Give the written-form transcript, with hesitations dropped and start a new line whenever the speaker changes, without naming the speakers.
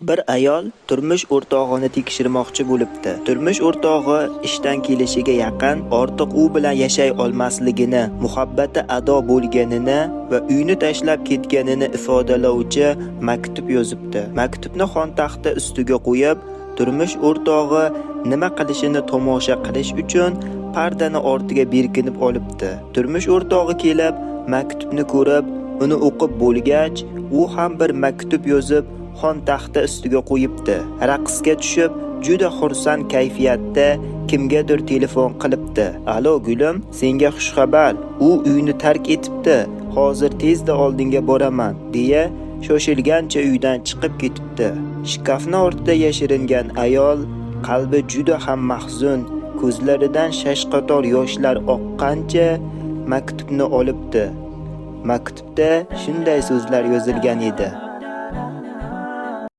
Bir ayol turmush o'rtog'ini tekshirmoqchi bo'libdi. Turmush o'rtog'i ishdan kelishiga yaqin ortiq u bilan yashay olmasligini, muhabbati ado bo'lganini va uyni tashlab ketganini ifodalovchi maktub yozibdi. Maktubni xon taxta ustiga qo'yib, turmush o'rtog'i nima qilishini tomosha qilish uchun pardani ortiga berkinib olibdi. Turmush o'rtog'i kelib, maktubni ko'rib, uni o'qib bo'lgach, u ham bir maktub yozib xon taxta ustiga qo'yibdi. Raqsga tushib, juda xursand kayfiyatda kimgadir telefon qilibdi. "Alo gulim, senga xushxabar. U uyni tark etibdi. Hozir tezda oldinga boraman", deya shoshilgancha uydan chiqib ketibdi. Shkafning ortida yashiringan ayol qalbi juda ham mahzun, ko'zlaridan shashqator yoshlar oqqancha maktubni olibdi. Maktubda shunday so'zlar yozilgan edi: